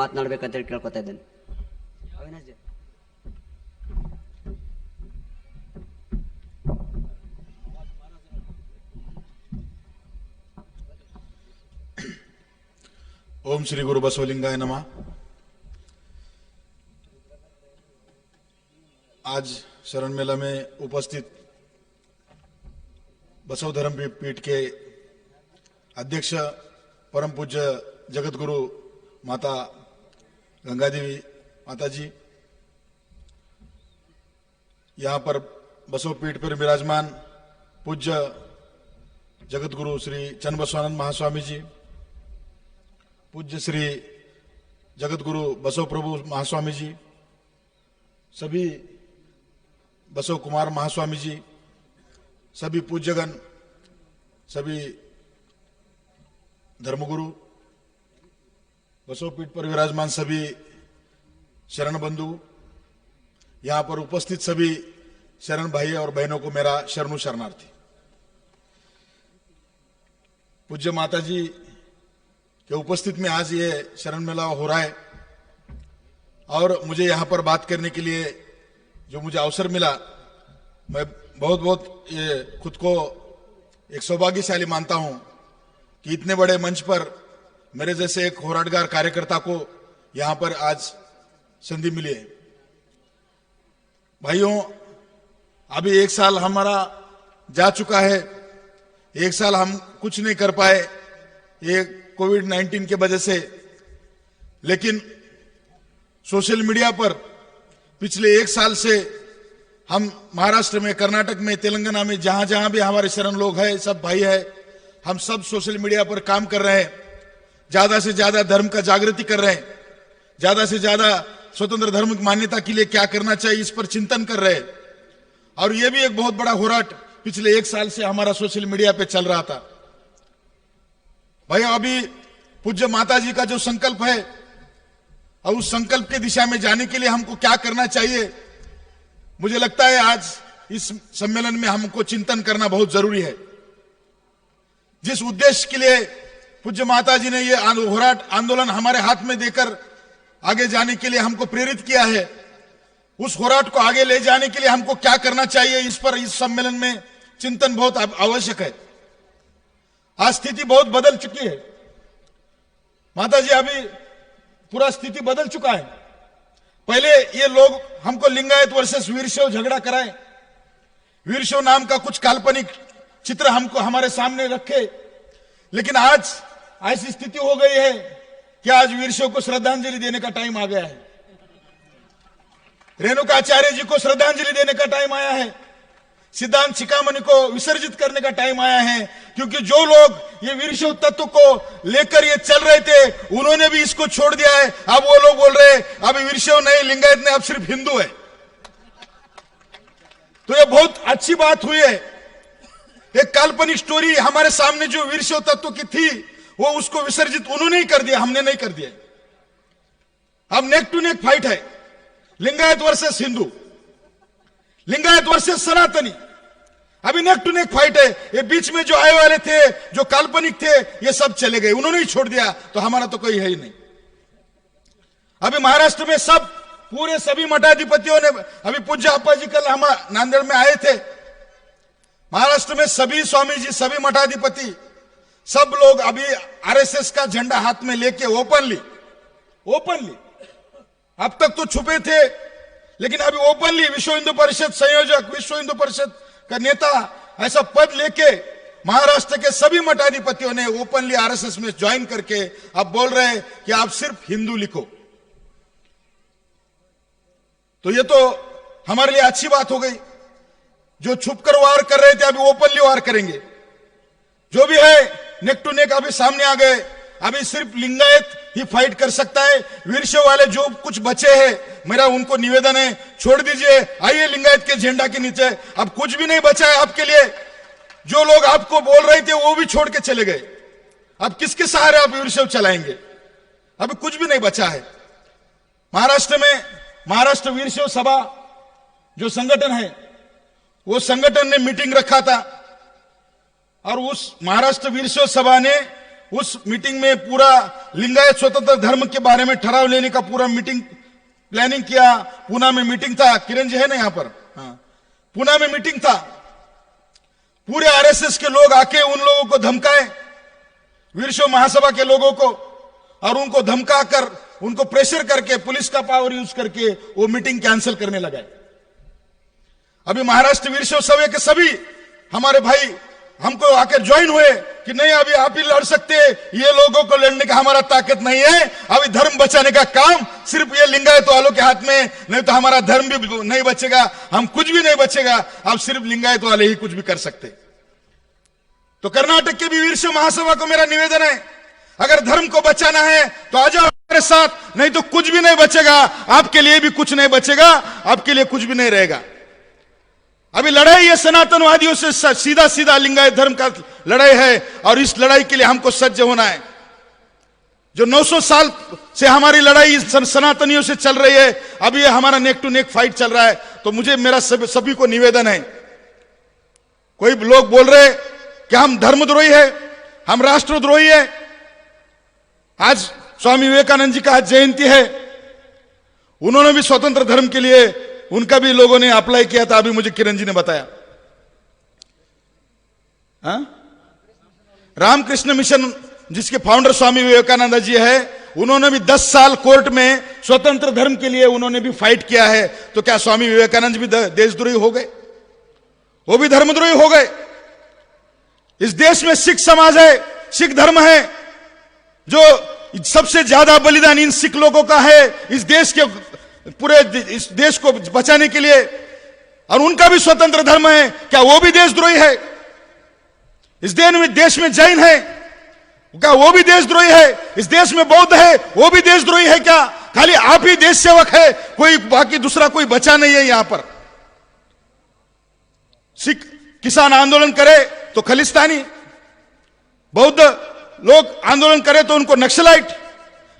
ಮಾತನಾಡಬೇಕಂತ ಹೇಳಿ ಕೇಳ್ಕೊತಾ ಇದ್ದೇನೆ. ಅವಿನಾಶ್ ಜಿ. ओम श्री गुरु बसवलिंगाय नमः। आज शरण मेला में उपस्थित बसव धर्म पीठ के अध्यक्ष परम पूज्य जगत गुरु माता गंगादेवी माता जी, यहाँ पर बसव पीठ पर विराजमान पूज्य जगत गुरु श्री चन्न बसवानंद महास्वामी जी, पूज्य श्री जगत गुरु बसव प्रभु महास्वामी जी, सभी बसव कुमार महास्वामी जी, सभी पूज्यगण, सभी धर्मगुरु, बसव पीठ पर विराजमान सभी शरण बंधु, यहाँ पर उपस्थित सभी शरण भाई और बहनों को मेरा शरणु शरणार्थी। पूज्य माता जी के उपस्थित में आज ये शरण मेला हो रहा है और मुझे यहाँ पर बात करने के लिए जो मुझे अवसर मिला, मैं बहुत बहुत ये खुद को एक सौभाग्यशाली मानता हूँ कि इतने बड़े मंच पर मेरे जैसे एक होराटगार कार्यकर्ता को यहाँ पर आज संधि मिली है। भाइयों, अभी एक साल हमारा जा चुका है, एक साल हम कुछ नहीं कर पाए ये कोविड-19 के वजह से, लेकिन सोशल मीडिया पर पिछले एक साल से हम महाराष्ट्र में, कर्नाटक में, तेलंगाना में, जहां जहां भी हमारे शरण लोग हैं, सब भाई है, हम सब सोशल मीडिया पर काम कर रहे हैं, ज्यादा से ज्यादा धर्म का जागृति कर रहे हैं, ज्यादा से ज्यादा स्वतंत्र धर्म की मान्यता के लिए क्या करना चाहिए इस पर चिंतन कर रहे हैं। और यह भी एक बहुत बड़ा होराट पिछले एक साल से हमारा सोशल मीडिया पे चल रहा था। भाई, अभी पूज्य माता जी का जो संकल्प है और उस संकल्प के दिशा में जाने के लिए हमको क्या करना चाहिए, मुझे लगता है आज इस सम्मेलन में हमको चिंतन करना बहुत जरूरी है। जिस उद्देश्य के लिए पूज्य माता जी ने ये होराट आंदोलन हमारे हाथ में देकर आगे जाने के लिए हमको प्रेरित किया है, उस होराट को आगे ले जाने के लिए हमको क्या करना चाहिए, इस पर इस सम्मेलन में चिंतन बहुत आवश्यक है। आज स्थिति बहुत बदल चुकी है माता जी, अभी पूरा स्थिति बदल चुका है। पहले ये लोग हमको लिंगायत वर्सेस वीरशैव झगड़ा कराए, वीरशैव नाम का कुछ काल्पनिक चित्र हमको हमारे सामने रखे, लेकिन आज ऐसी स्थिति हो गई है कि आज वीरशैव को श्रद्धांजलि देने का टाइम आ गया है, रेणुकाचार्य जी को श्रद्धांजलि देने का टाइम आया है, सिद्धांत शिखामणि को विसर्जित करने का टाइम आया है। क्योंकि जो लोग ये वीरशैव तत्व को लेकर ये चल रहे थे, उन्होंने भी इसको छोड़ दिया है। अब वो लोग बोल रहे हैं अब वीरशैव नहीं, लिंगायत नहीं, अब सिर्फ हिंदू है। तो ये बहुत अच्छी बात हुई है। एक काल्पनिक स्टोरी हमारे सामने जो वीरशैव तत्व की थी, वो उसको विसर्जित उन्होंने ही कर दिया, हमने नहीं कर दिया। अब नेक टू नेक फाइट है, लिंगायत वर्सेस हिंदू, लिंगायत वर्सेस सनातनी, अभी नेक टू नेक फाइट है। ये बीच में जो आए वाले थे, जो काल्पनिक थे, ये सब चले गए, उन्होंने ही छोड़ दिया, तो हमारा तो कोई है ही नहीं। अभी महाराष्ट्र में सब पूरे सभी मठाधिपतियों ने, अभी पूज्य अप्पा जी कल हम नांदेड़ में आए थे, महाराष्ट्र में सभी स्वामी जी, सभी मठाधिपति, सब लोग अभी आरएसएस का झंडा हाथ में लेके ओपनली, अब तक तो छुपे थे, लेकिन अभी ओपनली विश्व हिंदू परिषद संयोजक, विश्व हिंदू परिषद का नेता, ऐसा पद लेके महाराष्ट्र के सभी मठाधिपतियों ने ओपनली आरएसएस में ज्वाइन करके अब बोल रहे हैं कि आप सिर्फ हिंदू लिखो। तो ये तो हमारे लिए अच्छी बात हो गई। जो छुपकर वार कर रहे थे अभी ओपनली वार करेंगे। जो भी है नेक टू नेक अभी सामने आ गए। अभी सिर्फ लिंगायत ही फाइट कर सकता है। वीरशैव वाले जो कुछ बचे हैं, मेरा उनको निवेदन है, छोड़ दीजिए, आइए लिंगायत के झंडा के नीचे। अब कुछ भी नहीं बचा है आपके लिए। जो लोग आपको बोल रहे थे वो भी छोड़ के चले गए। अब किसके सहारे आप वीरशैव चलाएंगे? अभी कुछ भी नहीं बचा है। महाराष्ट्र में महाराष्ट्र वीरशैव सभा जो संगठन है, वो संगठन ने मीटिंग रखा था और उस महाराष्ट्र वीरशैव सभा ने उस मीटिंग में पूरा लिंगायत स्वतंत्र धर्म के बारे में ठराव लेने का पूरा मीटिंग प्लानिंग किया। पूना में मीटिंग था, किरण जी है ना यहाँ पर, हाँ, पूना में मीटिंग था। पूरे आरएसएस के लोग आके उन लोगों को धमकाए, वीरशैव महासभा के लोगों को, और उनको धमका कर, उनको प्रेशर करके, पुलिस का पावर यूज करके वो मीटिंग कैंसिल करने लगा। अभी महाराष्ट्र वीरशैव सभा के सभी हमारे भाई हमको आकर ज्वाइन हुए कि नहीं, अभी आप ही लड़ सकते हैं, ये लोगों को लड़ने का हमारा ताकत नहीं है, अभी धर्म बचाने का काम सिर्फ ये लिंगायत वालों के हाथ में, नहीं तो हमारा धर्म भी नहीं बचेगा, हम कुछ भी नहीं बचेगा, आप सिर्फ लिंगायत वाले ही कुछ भी कर सकते। तो कर्नाटक के भी वीरशैव महासभा को मेरा निवेदन है, अगर धर्म को बचाना है तो आ जाओ हमारे साथ, नहीं तो कुछ भी नहीं बचेगा, आपके लिए भी कुछ नहीं बचेगा, आपके लिए कुछ भी नहीं रहेगा। अभी लड़ाई ये सनातनवादियों से सीधा सीधा लिंगायत धर्म का लड़ाई है, और इस लड़ाई के लिए हमको सज्ज होना है। जो 900 साल से हमारी लड़ाई सनातनियों से चल रही है, अभी ये हमारा नेक टू नेक फाइट चल रहा है। तो मुझे मेरा सभी को निवेदन है, कोई लोग बोल रहे कि हम धर्मद्रोही है, हम राष्ट्रद्रोही है। आज स्वामी विवेकानंद जी का आज जयंती है, उन्होंने भी स्वतंत्र धर्म के लिए उनका भी लोगों ने अप्लाई किया था, अभी मुझे किरण जी ने बताया। रामकृष्ण मिशन जिसके फाउंडर स्वामी विवेकानंद जी है, उन्होंने भी 10 साल कोर्ट में स्वतंत्र धर्म के लिए उन्होंने भी फाइट किया है। तो क्या स्वामी विवेकानंद भी देशद्रोही हो गए? वो भी धर्मद्रोही हो गए। इस देश में सिख समाज है, सिख धर्म है, जो सबसे ज्यादा बलिदान इन सिख लोगों का है इस देश के, पूरे इस देश को बचाने के लिए, और उनका भी स्वतंत्र धर्म है, क्या वो भी देशद्रोही है? इस देश में जैन है, क्या वो भी देशद्रोही है? इस देश में बौद्ध है, वो भी देशद्रोही है क्या? खाली आप ही देश सेवक है, कोई बाकी दूसरा कोई बचा नहीं है यहां पर। सिख किसान आंदोलन करे तो खलिस्तानी, बौद्ध लोग आंदोलन करे तो उनको नक्सलाइट,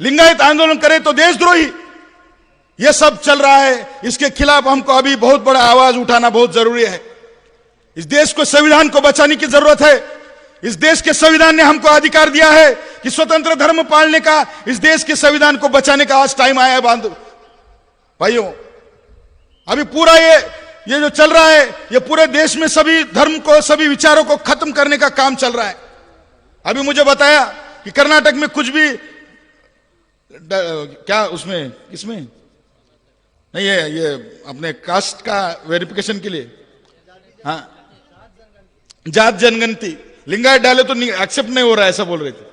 लिंगायत आंदोलन करे तो देशद्रोही। यह सब चल रहा है, इसके खिलाफ हमको अभी बहुत बड़ा आवाज उठाना बहुत जरूरी है। इस देश को, संविधान को बचाने की जरूरत है। इस देश के संविधान ने हमको अधिकार दिया है कि स्वतंत्र धर्म पालने का, इस देश के संविधान को बचाने का आज टाइम आया है भाइयों। अभी पूरा ये जो चल रहा है, ये पूरे देश में सभी धर्म को, सभी विचारों को खत्म करने का काम चल रहा है। अभी मुझे बताया कि कर्नाटक में कुछ भी क्या उसमें किसमें नहीं है, ये अपने कास्ट का वेरिफिकेशन के लिए, हाँ, जात जनगणति, लिंगायत डाले तो एक्सेप्ट नहीं हो रहा है, ऐसा बोल रहे थे।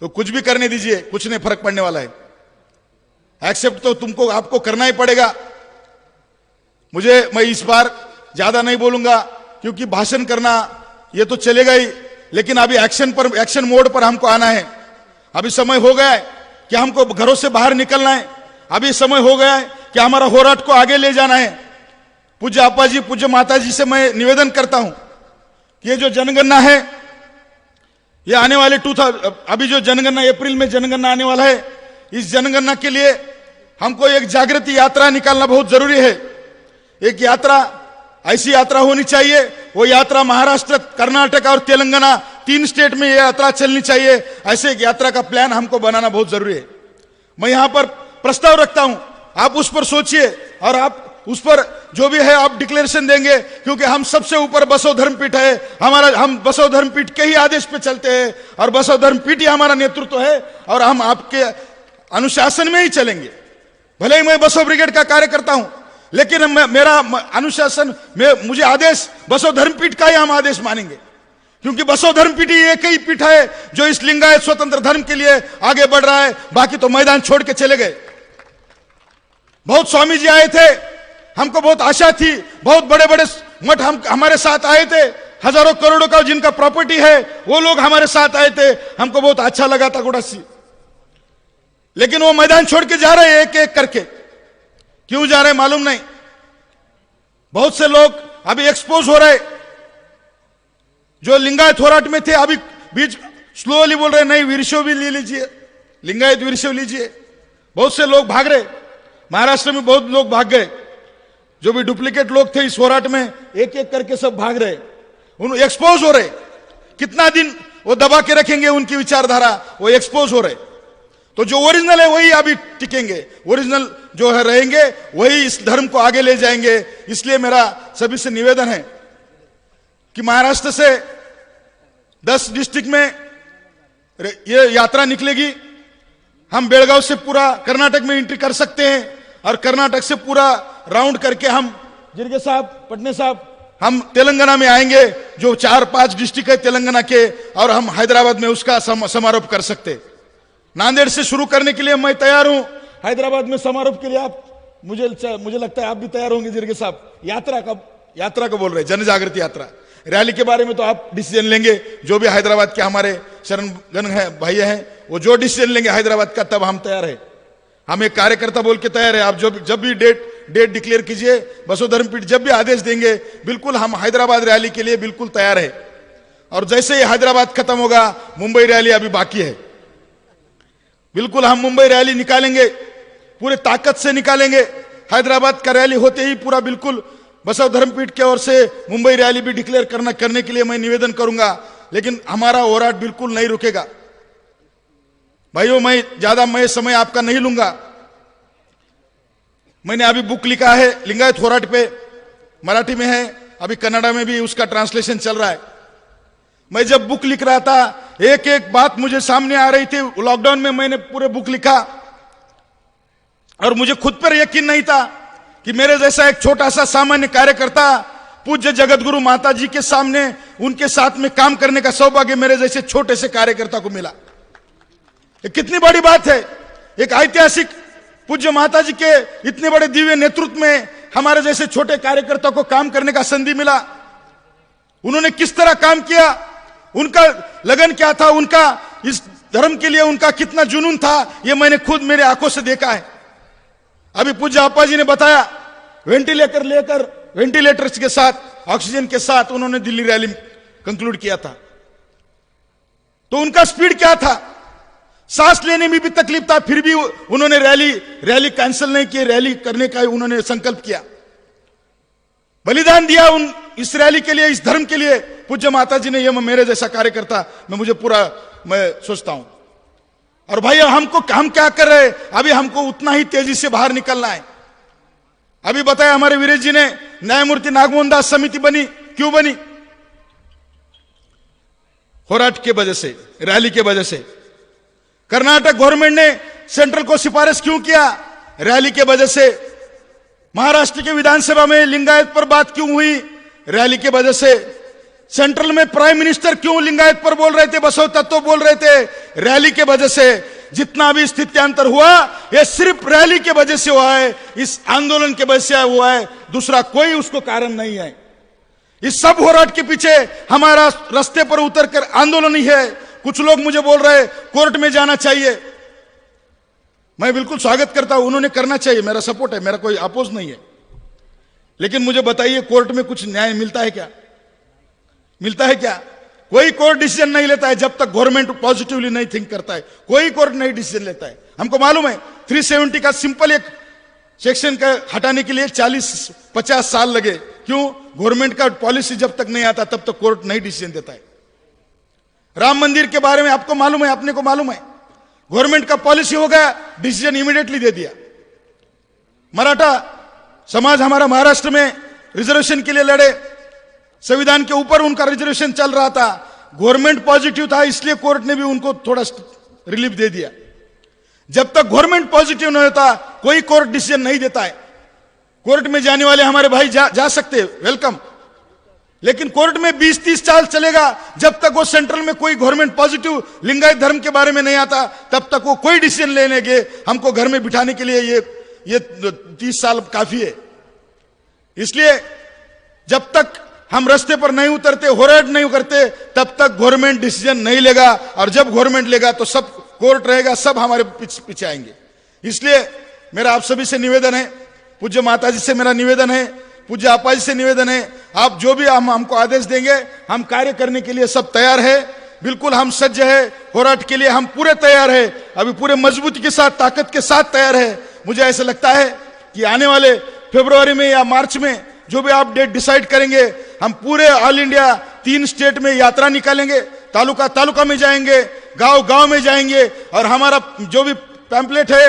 तो कुछ भी करने दीजिए, कुछ नहीं फर्क पड़ने वाला है। एक्सेप्ट तो तुमको आपको करना ही पड़ेगा। मैं इस बार ज्यादा नहीं बोलूंगा क्योंकि भाषण करना ये तो चलेगा ही, लेकिन अभी एक्शन मोड पर हमको आना है। अभी समय हो गया है कि हमको घरों से बाहर निकलना है। अभी समय हो गया है कि हमारा होराट को आगे ले जाना है। पूज्य आपा जी, पूज्य माता जी से मैं निवेदन करता हूं कि ये जो जनगणना है, ये आने वाले अभी जो जनगणना अप्रैल में जनगणना आने वाला है, इस जनगणना के लिए हमको एक जागृति यात्रा निकालना बहुत जरूरी है। एक यात्रा, ऐसी यात्रा होनी चाहिए, वो यात्रा महाराष्ट्र, कर्नाटक और तेलंगाना 3 स्टेट में ये यात्रा चलनी चाहिए। ऐसे एक यात्रा का प्लान हमको बनाना बहुत जरूरी है। मैं यहां पर प्रस्ताव रखता हूं, आप उस पर सोचिए और आप उस पर जो भी है आप डिक्लेरेशन देंगे, क्योंकि हम सबसे ऊपर बसव धर्मपीठ है हम बसव धर्मपीठ के ही आदेश पे चलते हैं और बसव धर्मपीठ ही हमारा नेतृत्व है और हम आपके अनुशासन में ही चलेंगे। भले ही मैं बसव ब्रिगेड का कार्य करता हूं, लेकिन मेरा अनुशासन में मुझे आदेश बसव धर्मपीठ का ही हम आदेश मानेंगे, क्योंकि बसव धर्मपीठ ही एक ही पीठ है जो इस लिंगायत स्वतंत्र धर्म के लिए आगे बढ़ रहा है। बाकी तो मैदान छोड़ के चले गए। बहुत स्वामी जी आए थे, हमको बहुत आशा थी, बहुत बड़े बड़े मठ हमारे साथ आए थे, हजारों करोड़ों का जिनका प्रॉपर्टी है वो लोग हमारे साथ आए थे, हमको बहुत अच्छा लगा था गुड़ासी। लेकिन वो मैदान छोड़ के जा रहे हैं एक एक करके। क्यों जा रहे मालूम नहीं। बहुत से लोग अभी एक्सपोज हो रहे, जो लिंगायत होराट में थे, अभी बीच स्लोली बोल रहे नहीं वीरशैव भी ले लीजिए, लिंगायत वीरशैव लीजिए। बहुत से लोग भाग रहे, महाराष्ट्र में बहुत लोग भाग गए, जो भी डुप्लीकेट लोग थे इस होराट में एक एक करके सब भाग रहे, उन एक्सपोज हो रहे। कितना दिन वो दबा के रखेंगे, उनकी विचारधारा वो एक्सपोज हो रहे। तो जो ओरिजिनल है वही अभी टिकेंगे, ओरिजिनल जो है रहेंगे, वही इस धर्म को आगे ले जाएंगे। इसलिए मेरा सभी से निवेदन है कि महाराष्ट्र से 10 डिस्ट्रिक्ट में ये यात्रा निकलेगी। हम बेलगांव से पूरा कर्नाटक में एंट्री कर सकते हैं और कर्नाटक से पूरा राउंड करके हम जिरगे साहब, पटने साहब, हम तेलंगाना में आएंगे, जो 4-5 डिस्ट्रिक्ट है तेलंगाना के, और हम हैदराबाद में उसका समारोह कर सकते। नांदेड़ से शुरू करने के लिए मैं तैयार हूं, हैदराबाद में समारोह के लिए आप मुझे लगता है आप भी तैयार होंगे जिरगे साहब। यात्रा का बोल रहे, जन जागृति यात्रा, रैली के बारे में तो आप डिसीजन लेंगे, जो भी हैदराबाद के हमारे शरणगण है, भाई हैं, वो जो डिसीजन लेंगे हैदराबाद का, तब हम तैयार है। हम एक कार्यकर्ता बोल के तैयार है। आप जब भी डेट डिक्लेयर कीजिए, बसो धर्मपीठ जब भी आदेश देंगे, बिल्कुल हम हैदराबाद रैली के लिए बिल्कुल तैयार है। और जैसे ही हैदराबाद खत्म होगा, मुंबई रैली अभी बाकी है, बिल्कुल हम मुंबई रैली निकालेंगे, पूरे ताकत से निकालेंगे। हैदराबाद का रैली होते ही पूरा बिल्कुल बसव धर्मपीठ की ओर से मुंबई रैली भी डिक्लेयर करने के लिए मैं निवेदन करूंगा। लेकिन हमारा होराट बिल्कुल नहीं रुकेगा भाइयों। मैं समय आपका नहीं लूंगा। मैंने अभी बुक लिखा है लिंगायत होराट पे, मराठी में है, अभी कन्नड़ा में भी उसका ट्रांसलेशन चल रहा है। मैं जब बुक लिख रहा था, एक एक बात मुझे सामने आ रही थी। लॉकडाउन में मैंने पूरे बुक लिखा और मुझे खुद पर यकीन नहीं था कि मेरे जैसा एक छोटा सा सामान्य कार्यकर्ता पूज्य जगतगुरु माता जी के सामने उनके साथ में काम करने का सौभाग्य मेरे जैसे छोटे से कार्यकर्ता को मिला। ये कितनी बड़ी बात है। एक ऐतिहासिक पूज्य माता जी के इतने बड़े दिव्य नेतृत्व में हमारे जैसे छोटे कार्यकर्ता को काम करने का संधि मिला। उन्होंने किस तरह काम किया, उनका लगन क्या था, उनका इस धर्म के लिए उनका कितना जुनून था, यह मैंने खुद मेरे आंखों से देखा है। अभी पूज्य आपा जी ने बताया, वेंटिलेटर्स के साथ, ऑक्सीजन के साथ उन्होंने दिल्ली रैली कंक्लूड किया था। तो उनका स्पीड क्या था, सांस लेने में भी तकलीफ था, फिर भी उन्होंने रैली कैंसिल नहीं की, रैली करने का उन्होंने संकल्प किया, बलिदान दिया इस रैली के लिए, इस धर्म के लिए। पूज्य माता जी ने, ये मेरे जैसा कार्यकर्ता मैं सोचता हूं। और भाई हम क्या कर रहे हैं, अभी हमको उतना ही तेजी से बाहर निकलना है। अभी बताया हमारे वीरेश जी ने, न्यायमूर्ति नागमोहन दास समिति बनी, क्यों बनी? होराट के वजह से, रैली के वजह से। कर्नाटक गवर्नमेंट ने सेंट्रल को सिफारिश क्यों किया? रैली के वजह से। महाराष्ट्र के विधानसभा में लिंगायत पर बात क्यों हुई? रैली के वजह से। सेंट्रल में प्राइम मिनिस्टर क्यों लिंगायत पर बोल रहे थे, बसव तत्व बोल रहे थे? रैली के वजह से। जितना भी स्थित्यांतर हुआ, यह सिर्फ रैली के वजह से हुआ है, इस आंदोलन के वजह से हुआ है, दूसरा कोई उसको कारण नहीं है। इस सब होराट के पीछे हमारा रास्ते पर उतरकर आंदोलन ही है। कुछ लोग मुझे बोल रहे कोर्ट में जाना चाहिए, मैं बिल्कुल स्वागत करता हूं, उन्होंने करना चाहिए, मेरा सपोर्ट है, मेरा कोई अपोज नहीं है। लेकिन मुझे बताइए, कोर्ट में कुछ न्याय मिलता है क्या? मिलता है क्या? कोई कोर्ट डिसीजन नहीं लेता है जब तक गवर्नमेंट पॉजिटिवली नहीं थिंक करता है। कोई कोर्ट नहीं डिसीजन लेता है। हमको मालूम है 370 का सिंपल एक सेक्शन का हटाने के लिए 40-50 साल लगे। क्यों? गवर्नमेंट का पॉलिसी जब तक नहीं आता तब तक कोर्ट नहीं डिसीजन देता है। राम मंदिर के बारे में आपको मालूम है, अपने को मालूम है, गवर्नमेंट का पॉलिसी हो गया, डिसीजन इमीडिएटली दे दिया। मराठा समाज हमारा महाराष्ट्र में रिजर्वेशन के लिए लड़े, संविधान के ऊपर उनका रिजर्वेशन चल रहा था, गवर्नमेंट पॉजिटिव था, इसलिए कोर्ट ने भी उनको थोड़ा रिलीफ दे दिया। जब तक गवर्नमेंट पॉजिटिव नहीं होता कोई कोर्ट डिसीजन नहीं देता है। कोर्ट में जाने वाले हमारे भाई जा सकते, वेलकम। लेकिन कोर्ट में 20-30 साल चलेगा जब तक वो सेंट्रल में कोई गवर्नमेंट पॉजिटिव लिंगायत धर्म के बारे में नहीं आता, तब तक वो कोई डिसीजन लेने के हमको घर में बिठाने के लिए ये 30 साल काफी है। इसलिए जब तक हम रास्ते पर नहीं उतरते, होराट नहीं करते, तब तक गवर्नमेंट डिसीजन नहीं लेगा। और जब गवर्नमेंट लेगा तो सब कोर्ट रहेगा, सब हमारे पीछे आएंगे। इसलिए मेरा आप सभी से निवेदन है, पूज्य माता जी से मेरा निवेदन है, पूज्य आपा जी से निवेदन है, आप जो भी हमको आदेश देंगे हम कार्य करने के लिए सब तैयार है। बिल्कुल हम सज्ज है, होराट के लिए हम पूरे तैयार है, अभी पूरे मजबूती के साथ, ताकत के साथ तैयार है। मुझे ऐसा लगता है कि आने वाले फरवरी में या मार्च में जो भी आप डेट डिसाइड करेंगे, हम पूरे ऑल इंडिया 3 स्टेट में यात्रा निकालेंगे तालुका तालुका में जाएंगे, गांव गांव में जाएंगे और हमारा जो भी पैम्पलेट है,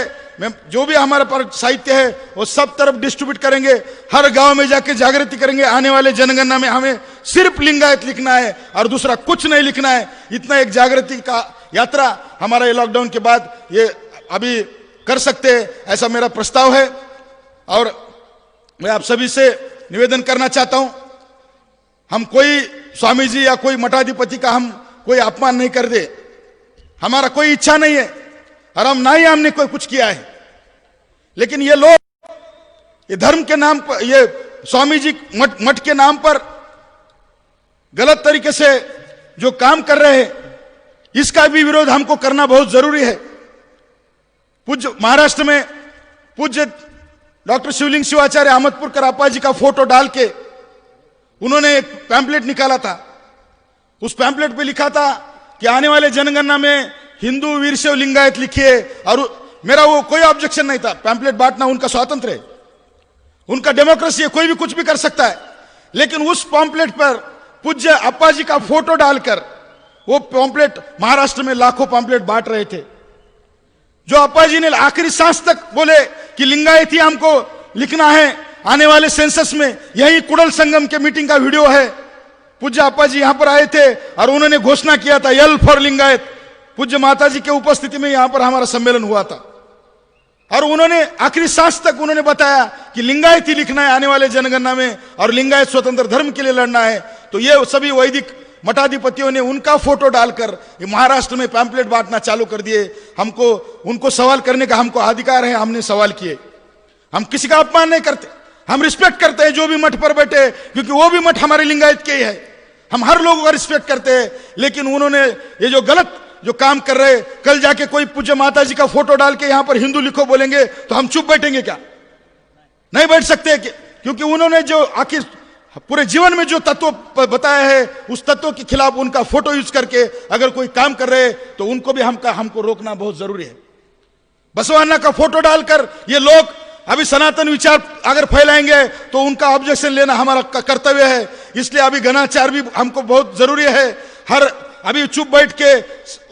जो भी हमारा पर साहित्य है वो सब तरफ डिस्ट्रीब्यूट करेंगे। हर गांव में जाके जागृति करेंगे। आने वाले जनगणना में हमें सिर्फ लिंगायत लिखना है और दूसरा कुछ नहीं लिखना है। इतना एक जागृति का यात्रा हमारा ये लॉकडाउन के बाद ये अभी कर सकते हैं, ऐसा मेरा प्रस्ताव है। और मैं आप सभी से निवेदन करना चाहता हूं, हम कोई स्वामी जी या कोई मठाधिपति का हम कोई अपमान नहीं कर दे। हमारा कोई इच्छा नहीं है और हम ना ही हमने कोई कुछ किया है, लेकिन ये लोग ये धर्म के नाम पर, ये स्वामी जी मठ के नाम पर गलत तरीके से जो काम कर रहे हैं, इसका भी विरोध हमको करना बहुत जरूरी है। पूज्य महाराष्ट्र में पूज्य डॉक्टर शिवलिंग शिवाचार्य अहमदपुर करापा जी का फोटो डाल के उन्होंने एक पैम्पलेट निकाला था। उस पैम्पलेट पे लिखा था कि आने वाले जनगणना में हिंदू वीरशैव लिंगायत लिखिए, और मेरा वो कोई ऑब्जेक्शन नहीं था। पैम्पलेट बांटना उनका स्वातंत्र है, उनका डेमोक्रेसी है, कोई भी कुछ भी कर सकता है। लेकिन उस पैम्पलेट पर पूज्य अप्पा जी का फोटो डालकर वो पैम्पलेट महाराष्ट्र में लाखों पैम्पलेट बांट रहे थे। जो अप्पा जी ने आखिरी सांस तक बोले कि लिंगायत ही हमको लिखना है आने वाले सेंसस में। यही कुड़ल संगम के मीटिंग का वीडियो है। पूज्य अप्पा जी यहां पर आए थे और उन्होंने घोषणा किया था यल फॉर लिंगायत। पूज्य माता जी के उपस्थिति में यहां पर हमारा सम्मेलन हुआ था और उन्होंने आखिरी सांस तक उन्होंने बताया कि लिंगायत ही लिखना है आने वाले जनगणना में और लिंगायत स्वतंत्र धर्म के लिए लड़ना है। तो ये सभी वैदिक मठाधिपतियों ने उनका फोटो डालकर महाराष्ट्र में पैम्पलेट बांटना चालू कर दिए। हमको उनको सवाल करने का हमको अधिकार है, हमने सवाल किए। हम किसी का अपमान नहीं करते, हम रिस्पेक्ट करते हैं जो भी मठ पर बैठे, क्योंकि वो भी मठ हमारे लिंगायत के ही है। हम हर लोगों का रिस्पेक्ट करते हैं। लेकिन उन्होंने ये जो गलत जो काम कर रहे, कल जाके कोई पूज्य माता जी का फोटो डाल के यहां पर हिंदू लिखो बोलेंगे तो हम चुप बैठेंगे क्या? नहीं बैठ सकते, क्योंकि उन्होंने जो आखिर पूरे जीवन में जो तत्व बताया है उस तत्व के खिलाफ उनका फोटो यूज करके अगर कोई काम कर रहे तो उनको भी हमको रोकना बहुत जरूरी है। बसवाना का फोटो डालकर ये लोग अभी सनातन विचार अगर फैलाएंगे तो उनका ऑब्जेक्शन लेना हमारा कर्तव्य है। इसलिए अभी घनाचार भी हमको बहुत जरूरी है। हर अभी चुप बैठ के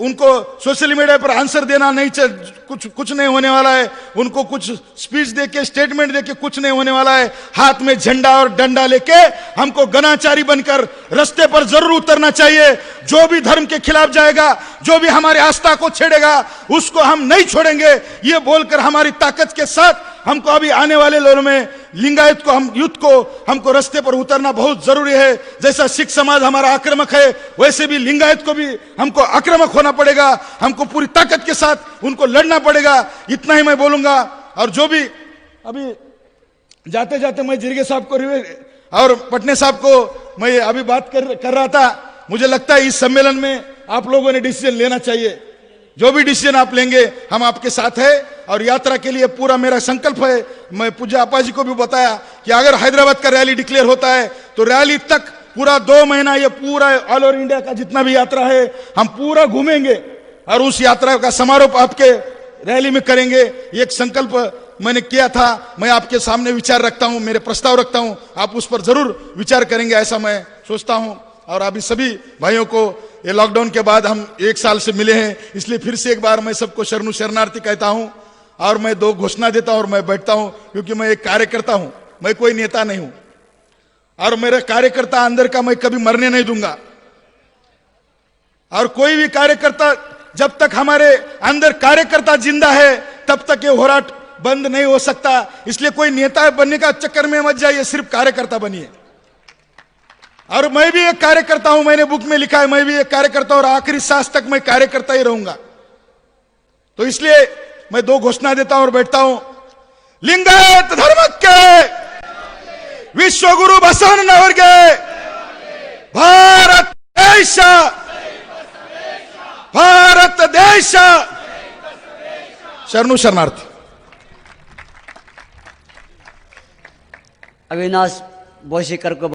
उनको सोशल मीडिया पर आंसर देना नहीं चाहिए, कुछ नहीं होने वाला है। उनको कुछ स्पीच देके स्टेटमेंट देके कुछ नहीं होने वाला है। हाथ में झंडा और डंडा लेके हमको घनाचारी बनकर रास्ते पर जरूर उतरना चाहिए। जो भी धर्म के खिलाफ जाएगा, जो भी हमारे आस्था को छेड़ेगा, उसको हम नहीं छोड़ेंगे। ये बोलकर हमारी ताकत के साथ हमको अभी आने वाले लोगों में लिंगायत को, हम यूथ को, हमको रास्ते पर उतरना बहुत जरूरी है। जैसा सिख समाज हमारा आक्रामक है, वैसे भी लिंगायत को भी हमको आक्रामक होना पड़ेगा। हमको पूरी ताकत के साथ उनको लड़ना पड़ेगा। इतना ही मैं बोलूंगा। और जो भी अभी जाते जाते मैं जिरगे साहब को और पटने साहब को मैं अभी बात कर रहा था, मुझे लगता है इस सम्मेलन में आप लोगों ने डिसीजन लेना चाहिए। जो भी डिसीजन आप लेंगे हम आपके साथ है और यात्रा के लिए पूरा मेरा संकल्प है। मैं पूज्य अप्पा जी को भी बताया कि अगर हैदराबाद का रैली डिक्लेयर होता है तो रैली तक पूरा 2 महीना ये पूरा ऑल ओवर इंडिया का जितना भी यात्रा है हम पूरा घूमेंगे और उस यात्रा का समारोह आपके रैली में करेंगे। एक संकल्प मैंने किया था, मैं आपके सामने विचार रखता हूं, मेरे प्रस्ताव रखता हूं, आप उस पर जरूर विचार करेंगे ऐसा मैं सोचता हूं। और अभी सभी भाइयों को ये लॉकडाउन के बाद हम 1 साल से मिले हैं, इसलिए फिर से एक बार मैं सबको शरणु शरणार्थी कहता हूं और मैं 2 घोषणा देता हूं और मैं बैठता हूं, क्योंकि मैं एक कार्यकर्ता हूं, मैं कोई नेता नहीं हूं। और मेरे कार्यकर्ता अंदर का मैं कभी मरने नहीं दूंगा। और कोई भी कार्यकर्ता, जब तक हमारे अंदर कार्यकर्ता जिंदा है तब तक ये होराट बंद नहीं हो सकता। इसलिए कोई नेता बनने का चक्कर में मत जाइए, सिर्फ कार्यकर्ता बनिए। और मैं भी एक कार्यकर्ता हूं, मैंने बुक में लिखा है मैं भी एक कार्यकर्ता और आखिरी सांस तक मैं कार्यकर्ता ही रहूंगा। तो इसलिए मैं 2 घोषणा देता हूं और बैठता हूं। लिंगायत धर्म के विश्वगुरु बसवण्णवರಿಗೆ भारत देश, भारत देश। शरणु शरणार्थी। अविनाश बोशीकर को